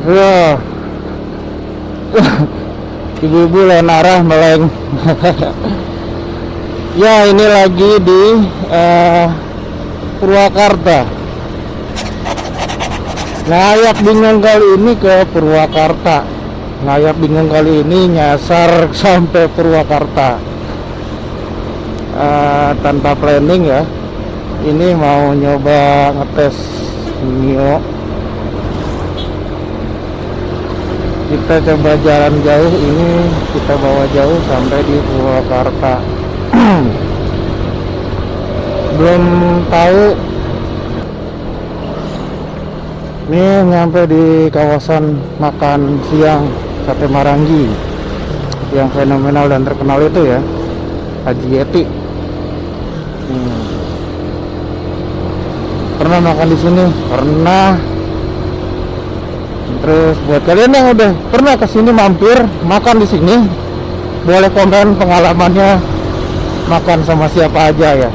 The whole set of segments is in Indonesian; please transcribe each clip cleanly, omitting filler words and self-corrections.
Ya, ibu-ibu lain arah meleng. Ya, ini lagi di Purwakarta. Ngayak bingung kali ini ke Purwakarta. Ngayak bingung kali ini nyasar sampai Purwakarta. Tanpa planning ya. Ini mau nyoba ngetes Mio. Kita coba jalan jauh, ini kita bawa jauh sampai di Purwakarta. Belum tahu. Ini nyampe di kawasan makan siang Sate Marangi yang fenomenal dan terkenal itu ya, Haji Yeti. Pernah makan di sini? Pernah. Terus buat kalian yang udah pernah kesini mampir makan di sini, boleh komen pengalamannya makan sama siapa aja ya.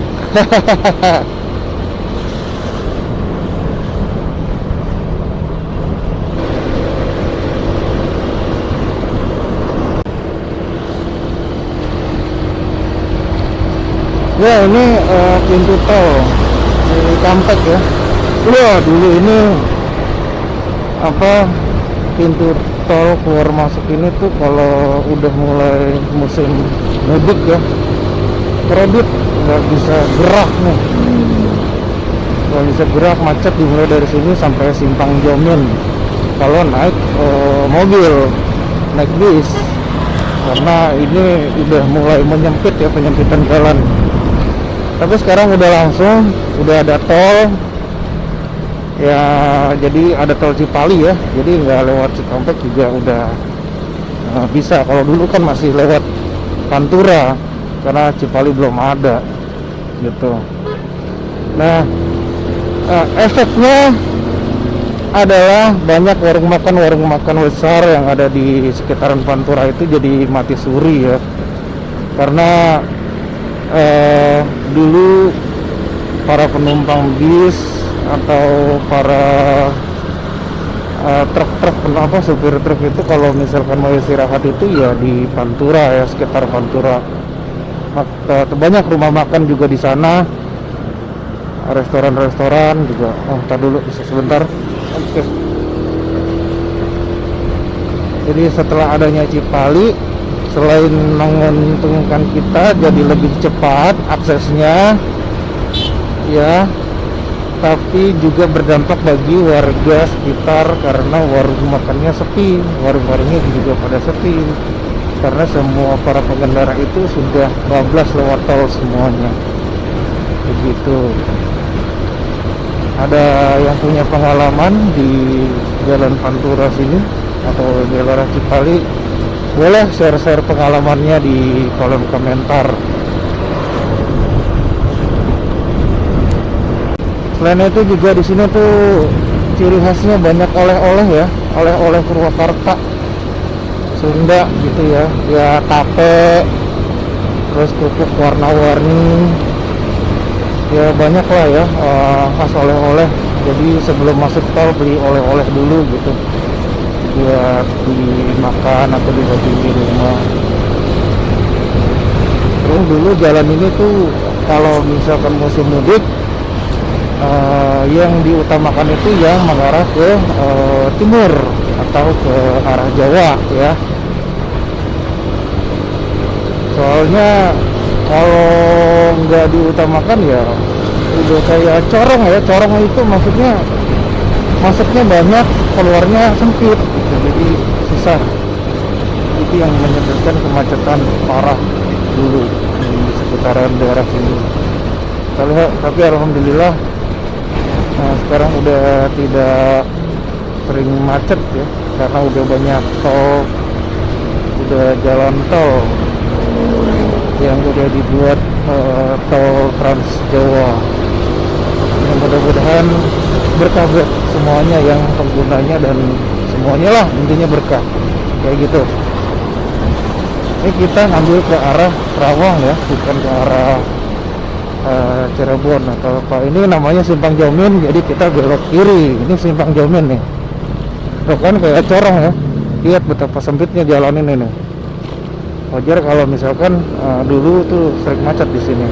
Ya ini pintu tol di Kampek ya. Wah dulu ini apa, pintu tol keluar masuk ini tuh kalau udah mulai musim mudik ya, kredit nggak bisa gerak nih, nggak bisa gerak, macet dimulai dari sini sampai Simpang Jomin kalau naik mobil, naik bis, karena ini udah mulai menyempit ya, penyempitan jalan. Tapi sekarang udah langsung, udah ada tol ya, jadi ada tol Cipali ya, jadi nggak lewat Cikampek juga udah bisa. Kalau dulu kan masih lewat Pantura karena Cipali belum ada gitu. Nah, efeknya adalah banyak warung makan besar yang ada di sekitaran Pantura itu jadi mati suri ya, karena dulu para penumpang bis atau para truk-truk apa, supir truk itu kalau misalkan mau istirahat itu ya di Pantura ya, sekitar Pantura. Banyak rumah makan juga di sana, restoran-restoran juga. Oh, tar dulu bisa sebentar. Oke. Jadi setelah adanya Cipali, selain menguntungkan kita jadi lebih cepat aksesnya ya, tapi juga berdampak bagi warga sekitar karena warung makannya sepi, warung-warungnya juga pada sepi karena semua para pengendara itu sudah bablas lewat tol semuanya begitu. Ada yang punya pengalaman di Jalan Pantura sini atau di daerah Cipali, boleh share-share pengalamannya di kolom komentar. Selain itu juga di sini tuh ciri khasnya banyak oleh-oleh ya, oleh-oleh Purwakarta, Sunda gitu ya, ya tape, terus kerupuk warna-warni, ya banyak lah ya khas oleh-oleh. Jadi sebelum masuk tol beli oleh-oleh dulu gitu, buat dimakan atau dibagi di rumah. Terus dulu jalan ini tuh kalau misalkan musim mudik, yang diutamakan itu yang mengarah ke timur atau ke arah Jawa ya. Soalnya kalau nggak diutamakan ya udah kayak corong ya. Corong itu maksudnya masuknya banyak, keluarnya sempit gitu. Jadi susah. Itu yang menyebabkan kemacetan parah dulu di seputaran daerah sini. Tapi alhamdulillah sekarang udah tidak sering macet ya, karena udah banyak tol, udah jalan tol yang udah dibuat, tol Trans Jawa. Yang mudah-mudahan berkah buat semuanya yang penggunanya dan semuanya lah, intinya berkah kayak gitu. Ini kita ngambil ke arah Kerawang ya, bukan ke arah Cirebon atau apa. Ini namanya Simpang Jomin, jadi kita belok kiri. Ini Simpang Jomin nih. Tuh kan kayak corong ya, lihat betapa sempitnya jalan ini nih. Wajar kalau misalkan dulu tuh sering macet di sini.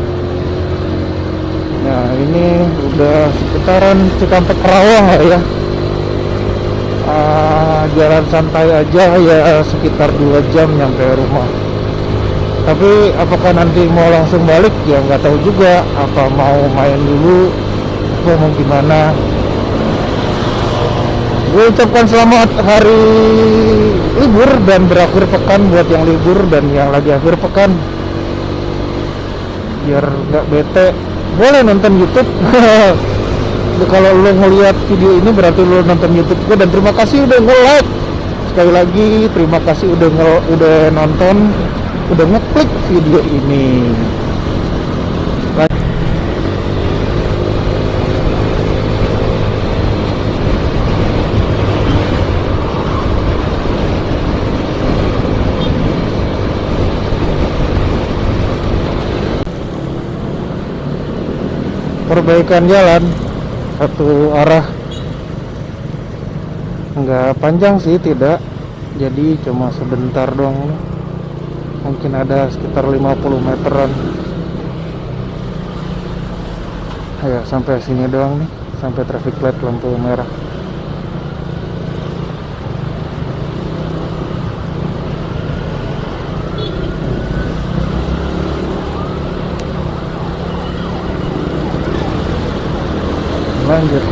Nah ini udah sekitaran Cikampek Karawang lah ya. Jalan santai aja ya, sekitar 2 jam nyampe rumah. Tapi apakah nanti mau langsung balik ya nggak tahu juga. Apa mau main dulu atau mau gimana. Gue ucapkan selamat hari libur dan berakhir pekan buat yang libur dan yang lagi akhir pekan, biar nggak bete. Boleh nonton YouTube. Kalau lo ngeliat video ini berarti lo nonton YouTube gue, dan terima kasih udah nge-like. Sekali lagi terima kasih udah nonton, udah ngeklik video ini. Perbaikan jalan satu arah, nggak panjang sih, tidak, jadi cuma sebentar doang, mungkin ada sekitar 50 meteran ya, sampai sini doang nih, sampai traffic light lampu merah. Lanjut.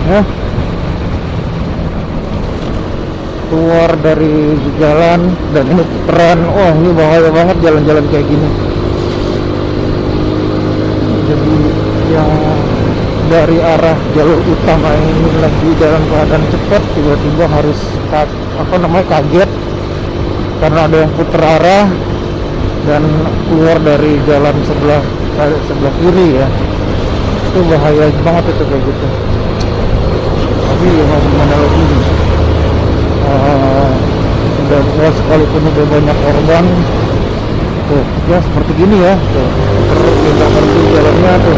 Ya. Keluar dari jalan dan ini puteran. Oh, ini bahaya banget jalan-jalan kayak gini. Jadi yang dari arah jalur utama ini lagi dalam keadaan cepat, tiba-tiba harus kaget karena ada yang putar arah dan keluar dari jalan sebelah kiri ya. Itu bahaya banget itu kayak gitu. Tapi ya mau gimana lagi, sekalipun udah banyak korban tuh ya, seperti gini ya tuh, kita ngerti jalannya tuh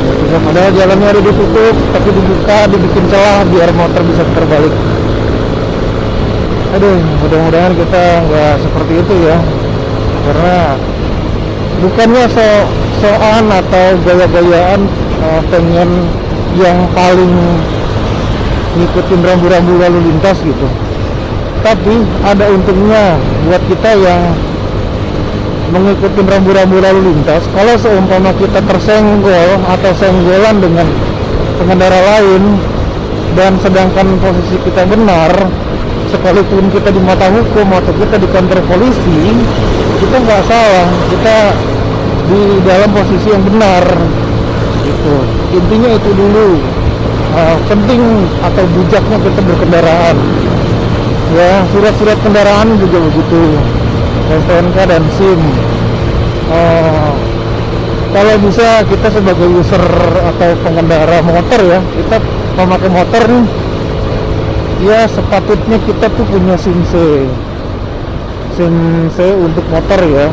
bisa, padahal jalannya udah ditutup tapi dibuka, dibikin celah biar motor bisa terbalik. Aduh, mudah-mudahan kita nggak seperti itu ya, karena bukannya soan atau gaya-gayaan pengen yang paling ngikutin rambu-rambu lalu lintas gitu, tapi ada untungnya buat kita yang mengikuti rambu-rambu lalu lintas. Kalau seumpama kita tersenggol atau senggolan dengan pengendara lain dan sedangkan posisi kita benar, sekalipun kita di mata hukum atau kita di kantor polisi, kita nggak salah, kita di dalam posisi yang benar gitu. Intinya itu dulu, penting atau bijaknya kita berkendaraan ya. Surat-surat kendaraan juga begitu, STNK dan SIM. Kalau bisa kita sebagai user atau pengendara motor ya, kita memakai motor nih ya, sepatutnya kita tuh punya SIM C untuk motor ya.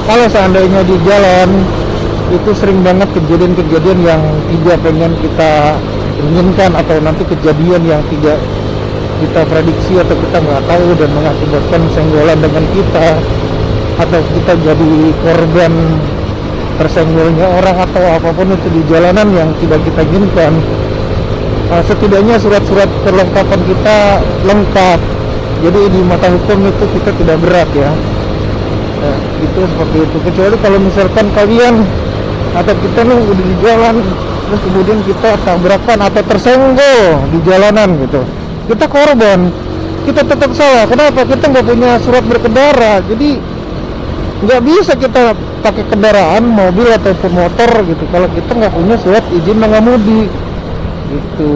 Kalau seandainya di jalan itu sering banget kejadian-kejadian yang tidak pengen kita inginkan, atau nanti kejadian yang tidak kita prediksi atau kita nggak tahu dan mengakibatkan senggolan dengan kita, atau kita jadi korban tersenggolnya orang atau apapun itu di jalanan yang tidak kita inginkan. Setidaknya surat-surat perlengkapan kita lengkap, jadi di mata hukum itu kita tidak berat ya. Itu seperti itu. Kecuali kalau misalkan kalian atau kita nih udah di jalan terus kemudian kita tabrakan atau tersenggol di jalanan gitu, kita korban, kita tetap salah. Kenapa? Kita nggak punya surat berkendara, jadi nggak bisa kita pakai kendaraan mobil ataupun motor gitu kalau kita nggak punya surat izin mengemudi gitu.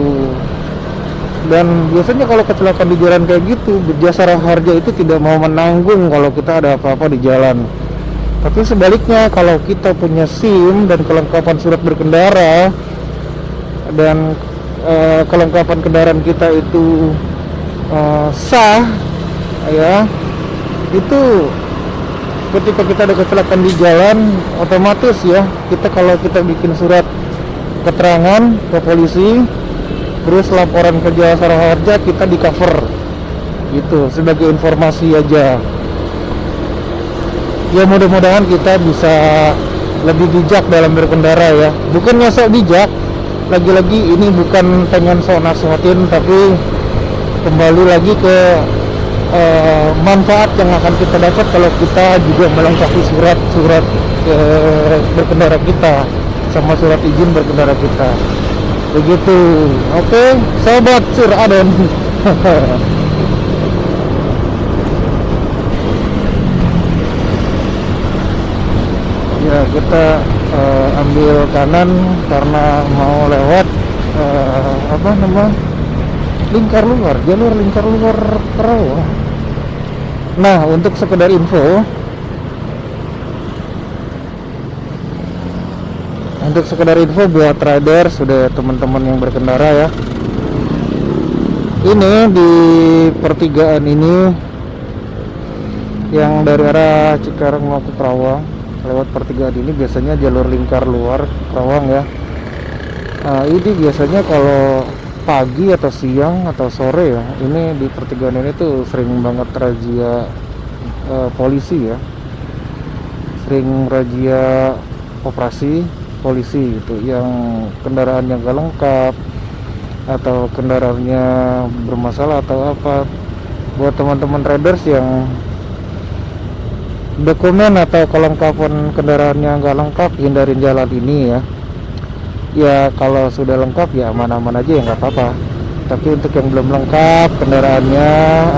Dan biasanya kalau kecelakaan di jalan kayak gitu, Jasara Harja itu tidak mau menanggung kalau kita ada apa-apa di jalan. Tapi sebaliknya, kalau kita punya SIM dan kelengkapan surat berkendara dan kelengkapan kendaraan kita itu sah, ya, itu ketika kita ada kecelakaan di jalan, otomatis ya, kalau kita bikin surat keterangan ke polisi, terus laporan ke jasa harja, kita di cover gitu, sebagai informasi aja. Ya mudah-mudahan kita bisa lebih bijak dalam berkendara ya. Bukannya sok bijak, lagi-lagi ini bukan pengen sok nasihatin, tapi kembali lagi ke manfaat yang akan kita dapat kalau kita juga melengkapi surat berkendara kita sama surat izin berkendara kita. Begitu. Oke, sobat Sur Adon. Ya, kita ambil kanan karena mau lewat jalur lingkar luar Karawang. Nah, untuk sekedar info, buat rider, sudah teman-teman yang berkendara ya, ini di pertigaan ini yang dari arah Cikarang mau ke Karawang, lewat pertigaan ini biasanya jalur lingkar luar Karawang ya. Nah, ini biasanya kalau pagi atau siang atau sore ya, ini di pertigaan ini tuh sering banget razia polisi ya, sering razia operasi polisi gitu, yang kendaraannya gak lengkap atau kendaraannya bermasalah atau apa. Buat teman-teman riders yang dokumen atau kelengkapan kendaraannya gak lengkap, hindarin jalan ini ya. Ya kalau sudah lengkap ya aman-aman aja ya, nggak apa-apa. Tapi untuk yang belum lengkap kendaraannya,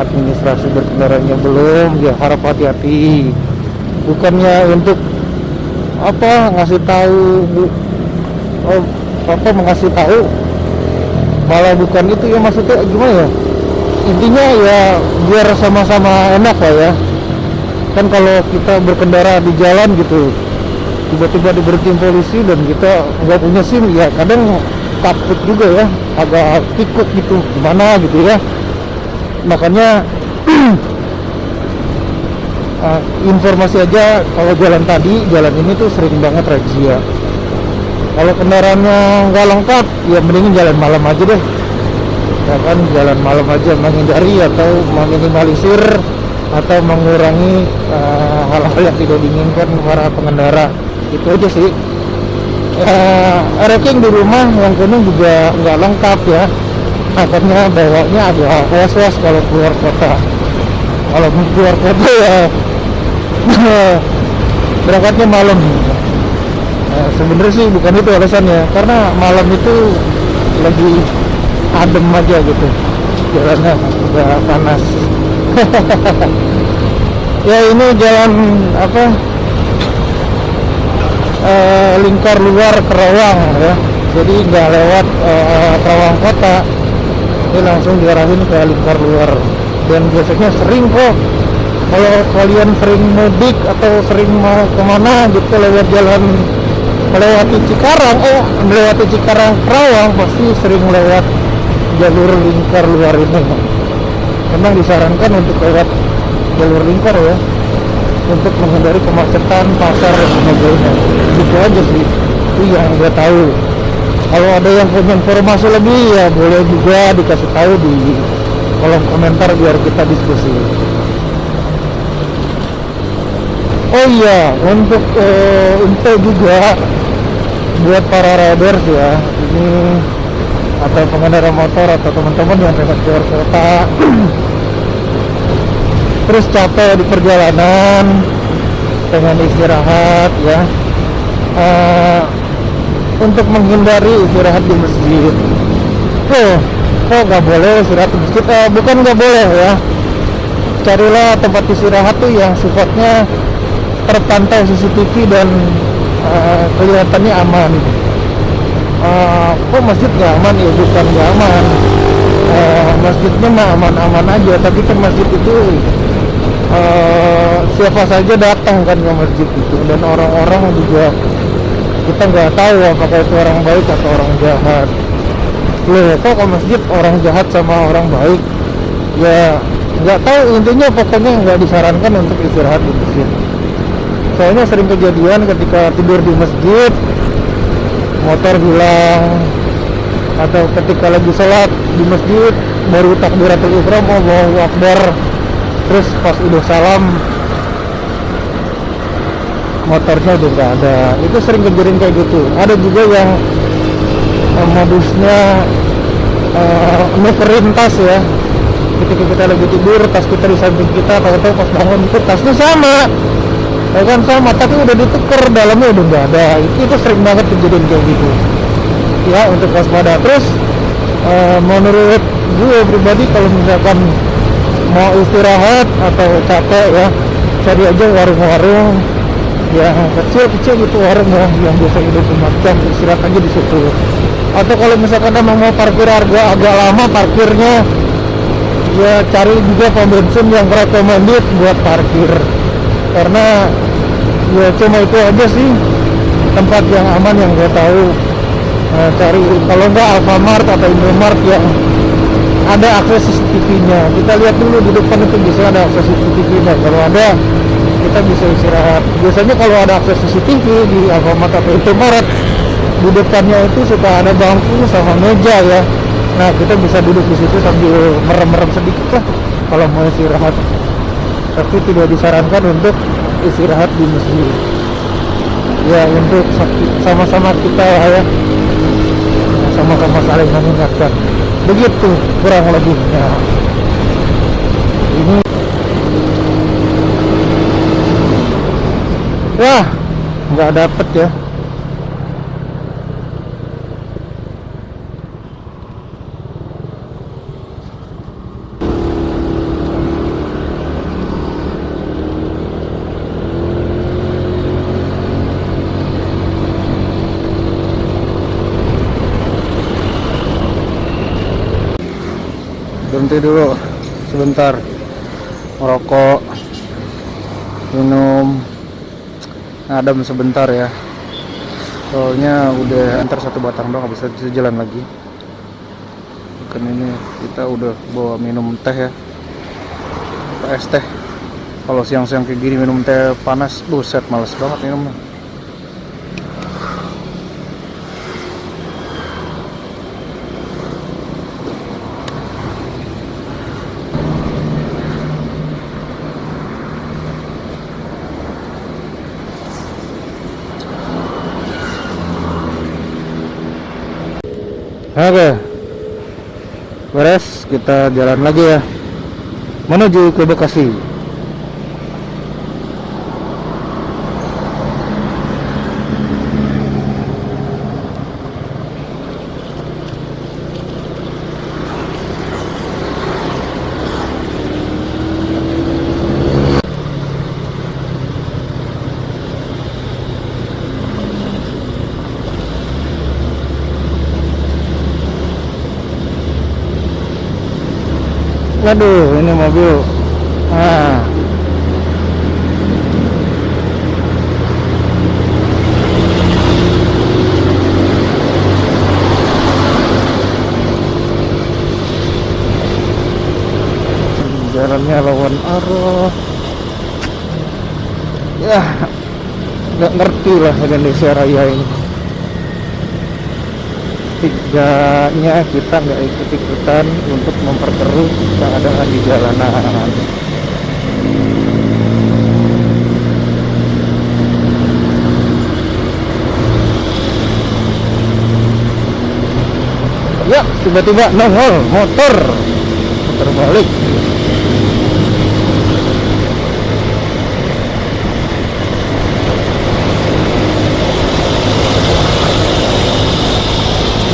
administrasi berkendaraannya belum, ya harap hati-hati. Bukannya untuk ngasih tahu, mengasih tahu, malah bukan itu ya, maksudnya gimana ya, intinya ya biar sama-sama enak lah ya. Kan kalau kita berkendara di jalan gitu, tiba-tiba diberhentiin polisi dan kita nggak punya SIM, ya kadang takut juga ya, agak kikuk gitu, gimana gitu ya. Makanya informasi aja, kalau jalan ini tuh sering banget razia. Kalau kendaraannya nggak lengkap, ya mendingin jalan malam aja deh, ya kan, jalan malam aja, menghindari atau meminimalisir atau mengurangi hal-hal yang tidak diinginkan para pengendara. Itu aja sih. Ranking di rumah yang kuning juga nggak lengkap ya, makanya bawanya agak was-was kalau keluar kota. Kalau keluar kota ya berangkatnya malam. Sebenarnya sih bukan itu alasannya, karena malam itu lagi adem aja gitu, jalannya udah panas. Ya ini jalan lingkar luar Karawang ya, jadi nggak lewat Karawang kota, ini langsung diarahin ke lingkar luar. Dan biasanya sering kok, kalau kalian sering mudik atau sering mau kemana gitu lewat jalan melewati Cikarang Karawang, pasti sering lewat jalur lingkar luar ini. Memang disarankan untuk lewat jalur lingkar ya, untuk menghindari kemacetan pasar dan sebagainya. Itu aja sih, itu yang gue tahu. Kalau ada yang punya informasi lebih ya boleh juga dikasih tahu di kolom komentar biar kita diskusi. Oh iya, untuk info juga buat para riders ya, ini atau pengendara motor atau teman-teman yang lewat keluar kota terus capek di perjalanan, pengen istirahat ya, untuk menghindari istirahat di masjid. Kok nggak boleh istirahat di masjid? Bukan nggak boleh ya, carilah tempat istirahat tuh yang sifatnya terpantau CCTV dan kelihatannya aman. Kok masjid nggak aman? Ya bukan nggak aman, masjidnya mah aman-aman aja, tapi kan masjid itu siapa saja datang kan ke masjid itu, dan orang-orang juga kita nggak tahu apakah itu orang baik atau orang jahat. Loh, kok ke masjid orang jahat sama orang baik? Ya nggak tahu, intinya pokoknya nggak disarankan untuk istirahat di masjid. Soalnya sering kejadian ketika tidur di masjid motor hilang, atau ketika lagi sholat di masjid baru takbiratul ihram, Allahu akbar, terus pas udah salam motornya udah nggak ada. Itu sering kejadian kayak gitu. Ada juga yang modusnya nukerin tas ya. Ketika kita lagi tidur, tas kita di samping kita, tahu-tahu pas bangun itu tasnya sama, ya kan sama, tapi udah dituker, dalamnya udah nggak ada. Itu sering banget kejadian kayak gitu ya, untuk waspada. Terus menurut gue pribadi, kalau misalkan mau istirahat atau capek ya, cari aja warung-warung yang kecil-kecil gitu, warung yang biasa hidup 4 jam, istirahat aja di situ. Atau kalau misalkan emang mau parkir harga agak lama parkirnya, ya cari juga pom bensin yang recommended buat parkir, karena ya cuma itu aja sih tempat yang aman yang gue tahu. Cari, kalau enggak Alfamart atau Indomart yang ada akses CCTV-nya. Kita lihat dulu di depan itu bisa ada akses CCTV-nya. Kalau ada, kita bisa istirahat. Biasanya kalau ada akses CCTV di Alfamart atau Indomart, di depannya itu suka ada bangku sama meja ya. Nah, kita bisa duduk di situ sambil merem-merem sedikit lah kalau mau istirahat. Tapi tidak disarankan untuk istirahat di masjid. Ya, untuk sama-sama kita ya, sama-sama saling mengingatkan. Begitu kurang lebihnya. Ini wah, nggak dapet ya. Berhenti dulu sebentar, merokok, minum, adem sebentar ya. Soalnya udah antar 1 batang doang, bisa jalan lagi. Kan ini kita udah bawa minum teh ya, es teh. Kalau siang-siang kayak gini minum teh panas, buset, males banget minumnya. Oke, beres, kita jalan lagi ya, menuju ke Bekasi. Aduh, ini mobil. Nah, jalannya lawan arah. Ya, nggak ngerti lah Indonesia Raya ini. Setidaknya kita nggak ikut-ikutan untuk memperkeruh keadaan di jalanan. Ya, tiba-tiba nongol motor balik.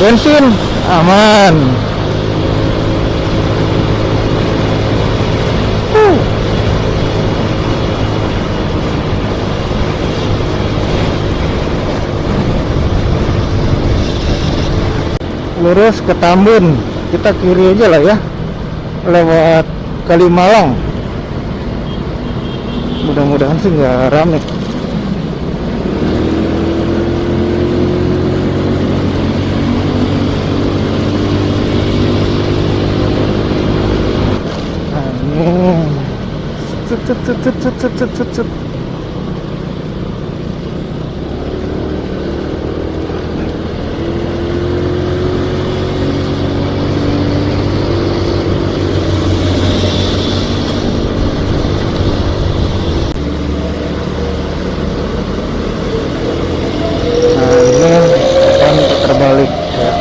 Bensin aman. Lurus ke Tambun, kita kiri aja lah ya, lewat Kalimalang. Mudah-mudahan sih nggak rame. Nah, ini cet cet cet cet cet cet cet cet cet. Terbalik ya.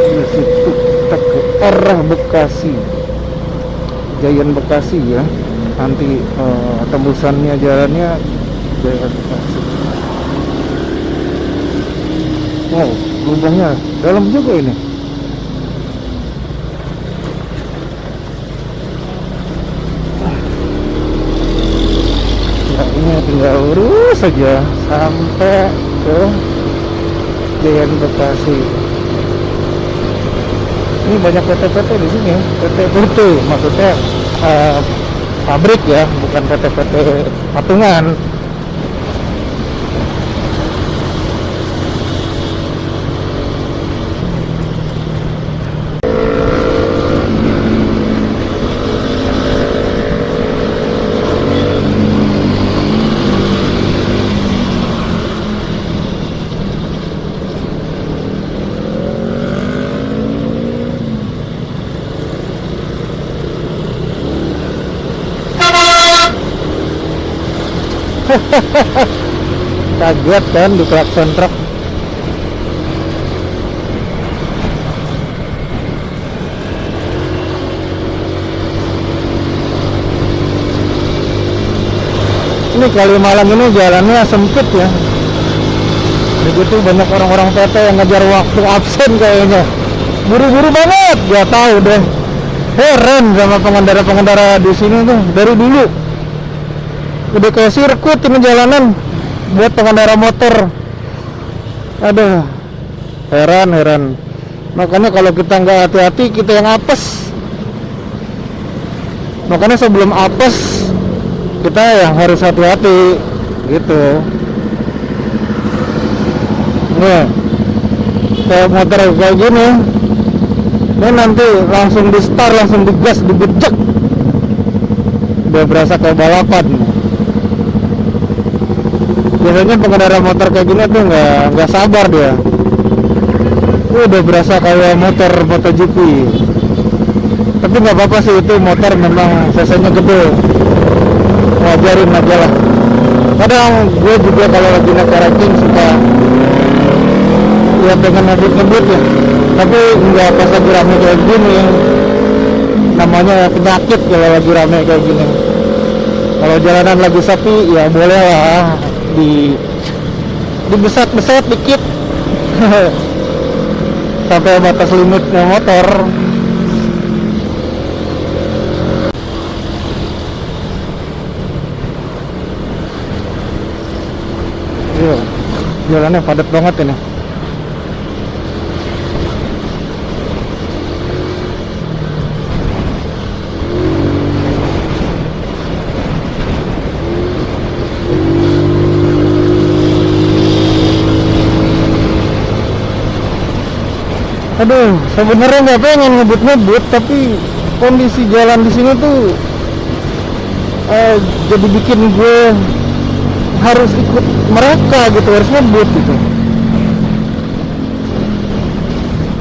Di situ kita ke arah Bekasi, Giant Bekasi ya. Nanti tembusannya jalannya Giant Bekasi. Wow, lubangnya dalam juga ini. Ini tinggal lurus saja sampai ke Giant Bekasi. Ini banyak PT-PT di sini, PT-PT maksudnya pabrik ya, bukan PT-PT patungan. Kaget kan di klakson truk. Ini Kalimalang ini jalannya sempit ya. Begitu banyak orang-orang PT yang ngejar waktu absen kayaknya. Buru-buru banget, gak tahu deh. Heran sama pengendara-pengendara di sini tuh dari dulu. Udah kayak sirkuit ini jalanan buat pengendara motor. Aduh, heran. Makanya kalau kita nggak hati-hati, kita yang apes. Makanya sebelum apes, kita yang harus hati-hati gitu. Nih, kayak motor kayak gini, ini nanti langsung di start, langsung digas, dibejek. Udah berasa kayak balapan. Biasanya pengendara motor kayak gini tuh nggak sabar dia. Udah berasa kayak motor MotoGP. Tapi nggak apa-apa sih, itu motor memang cc-nya gede. Wajarin aja lah. Kadang gue juga kalau lagi naik racing suka ya pengen ngebut ya. Tapi nggak pas lagi rame kayak gini. Namanya penyakit kalau lagi rame kayak gini. Kalau jalanan lagi sepi ya boleh lah dibesat-besat dikit sampai batas limitnya motor. Yo, jalannya padat banget ini. Aduh, sebenarnya nggak pengen ngebut-ngebut, tapi kondisi jalan di sini tuh jadi bikin gue harus ikut mereka gitu, harus ngebut gitu.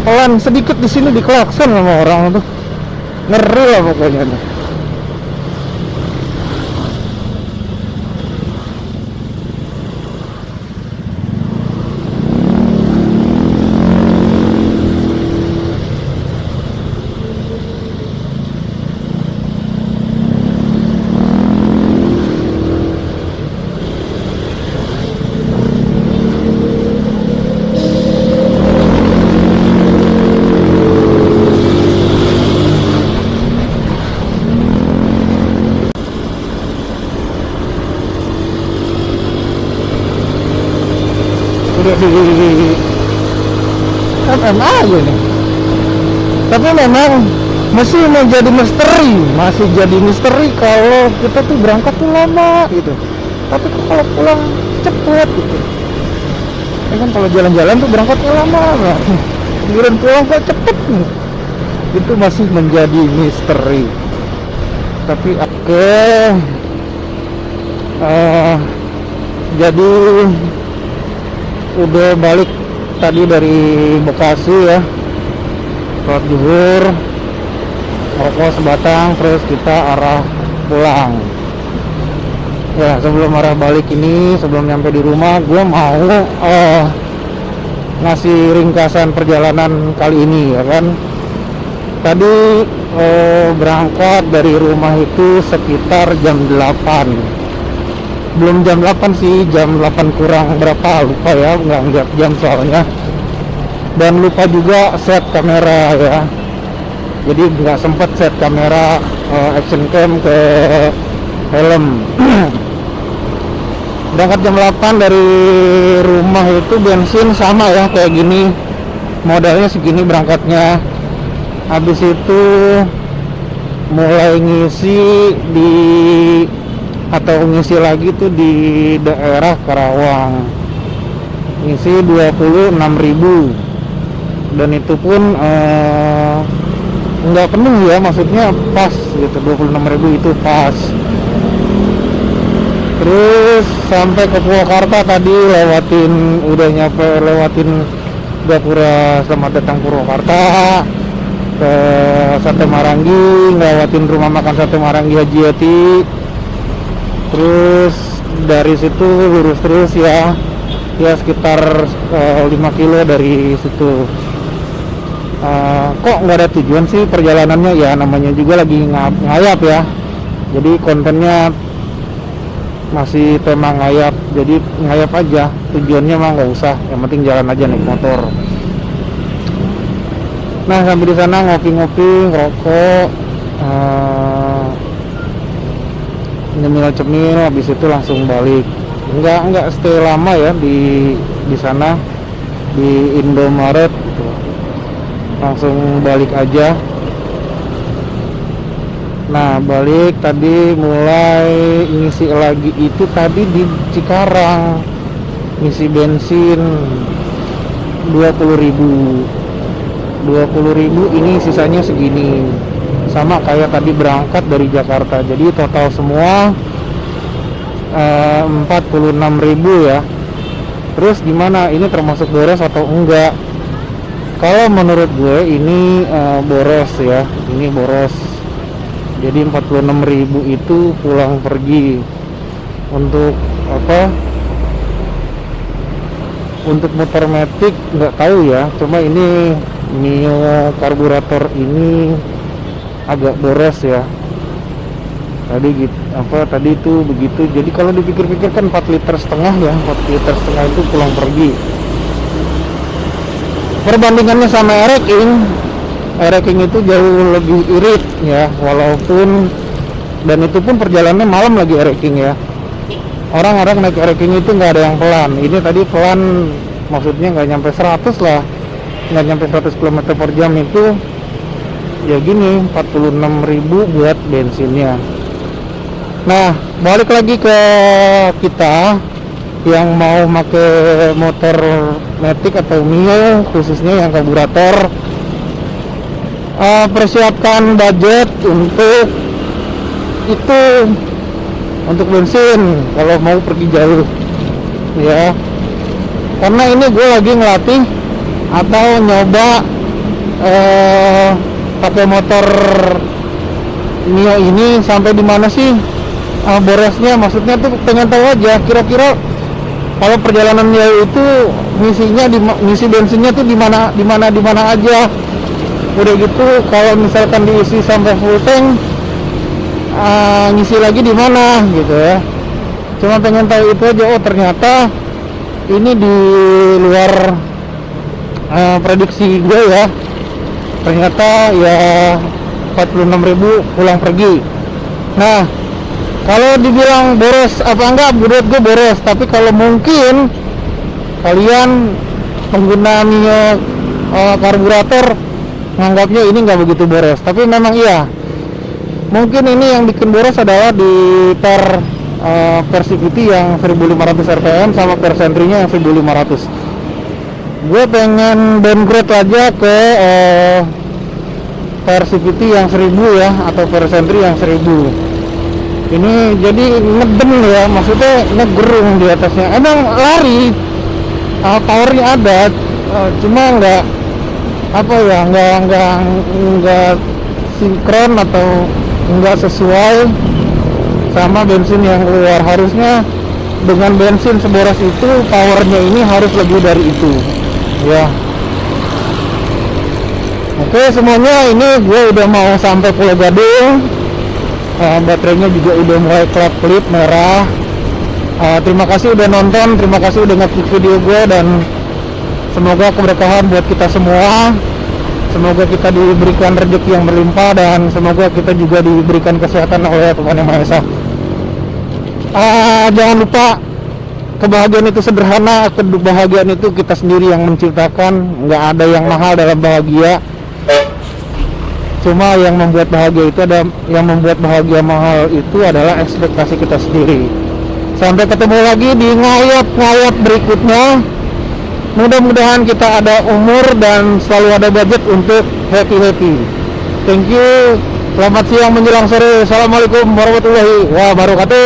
Pelan sedikit di sini diklakson sama orang tuh, ngeri lah pokoknya tuh. Di MMA aja nih. Tapi memang masih jadi misteri kalau kita tuh berangkat tuh lama gitu, tapi kalau pulang cepet gitu ya kan. Kalau jalan-jalan tuh berangkatnya lama, nah, kemudian pulang kok cepet nih, itu masih menjadi misteri. Tapi oke, jadi udah balik tadi dari Bekasi ya, sholat zuhur, rokok sebatang, terus kita arah pulang. Ya, sebelum arah balik ini, sebelum nyampe di rumah, gue mau ngasih ringkasan perjalanan kali ini ya kan. Tadi berangkat dari rumah itu sekitar jam 8. Belum jam 8 sih, jam 8 kurang berapa, lupa ya, nggak jam soalnya. Dan lupa juga set kamera ya. Jadi nggak sempet set kamera action cam ke helm. Berangkat jam 8 dari rumah itu bensin sama ya kayak gini, modalnya segini berangkatnya. Habis itu mulai ngisi lagi tuh di daerah Karawang, ngisi 26.000, dan itu pun nggak penuh ya, maksudnya pas gitu, 26.000 itu pas. Terus sampai ke Purwakarta tadi lewatin Gapura Selamat Datang Purwakarta, ke Sate Marangi, ngelewatin rumah makan Sate Marangi Haji Yati. Terus dari situ lurus terus ya sekitar 5 kilo dari situ. Kok nggak ada tujuan sih perjalanannya ya, namanya juga lagi ngayap ya, jadi kontennya masih tema ngayap, jadi ngayap aja, tujuannya mah nggak usah, yang penting jalan aja naik motor. Nah, sampai di sana ngopi-ngopi, ngerokok, nyemil-cemil, habis itu langsung balik. Enggak stay lama ya di sana, di Indomaret gitu. Langsung balik aja. Nah, balik tadi mulai ngisi lagi itu tadi di Cikarang, ngisi bensin 20.000 ini, sisanya segini, sama kayak tadi berangkat dari Jakarta. Jadi total semua 46.000 ya. Terus gimana, ini termasuk boros atau enggak? Kalau menurut gue ini boros ya, ini boros. Jadi 46.000 itu pulang pergi. Untuk apa? Untuk motor matic nggak tahu ya, cuma ini Mio karburator ini agak boros ya. Tadi itu begitu. Jadi kalau dipikir-pikir kan 4,5 liter ya, 4,5 liter itu pulang pergi. Perbandingannya sama Ereking itu jauh lebih irit ya, walaupun, dan itu pun perjalanannya malam lagi Ereking ya. Orang-orang naik Ereking itu nggak ada yang pelan. Ini tadi pelan, maksudnya nggak nyampe 100 lah, nggak nyampe 100 km per jam itu. Ya gini, 46.000 buat bensinnya. Nah, balik lagi ke kita yang mau pakai motor matic atau Mio, khususnya yang karburator. Persiapkan budget untuk itu, untuk bensin kalau mau pergi jauh ya. Karena ini gue lagi ngelatih atau nyoba pakai motor Mio ini sampai di mana sih borosnya. Maksudnya tuh pengen tahu aja kira-kira kalau perjalanan jauh itu ngisi bensinnya tuh di mana aja. Udah gitu kalau misalkan diisi sampai full tank, ngisi lagi di mana gitu ya. Cuma pengen tahu itu aja. Oh, ternyata ini di luar prediksi gue ya. Ternyata ya 46.000 pulang pergi. Nah, kalau dibilang boros apa enggak, menurut gue boros. Tapi kalau mungkin kalian pengguna Mio karburator nganggapnya ini nggak begitu boros, tapi memang iya. Mungkin ini yang bikin boros adalah di per CVT yang 1500 rpm sama per Sentry-nya yang 1500. Gue pengen downgrade aja ke per CVT yang 1000 ya, atau per Sentry yang 1000. Ini jadi ngeden ya, maksudnya ngegerung di atasnya. Emang lari, powernya ada, cuma nggak apa ya, nggak sinkron atau nggak sesuai sama bensin yang keluar. Harusnya dengan bensin seboros itu powernya ini harus lebih dari itu ya. Oke semuanya, ini gue udah mau sampai Pulau Gadung. Baterainya juga udah mulai kelap-kelip merah. Terima kasih udah nonton, terima kasih udah ngeklik video gue, dan semoga keberkahan buat kita semua. Semoga kita diberikan rezeki yang berlimpah, dan semoga kita juga diberikan kesehatan oleh Tuhan Yang Maha Esa. Jangan lupa, kebahagiaan itu sederhana, kebahagiaan itu kita sendiri yang menciptakan. Nggak ada yang mahal dalam bahagia, cuma yang membuat bahagia itu ada, yang membuat bahagia mahal itu adalah ekspektasi kita sendiri. Sampai ketemu lagi di ngayap-ngayap berikutnya. Mudah-mudahan kita ada umur dan selalu ada budget untuk happy-happy. Thank you. Selamat siang menjelang sore. Assalamualaikum warahmatullahi wabarakatuh.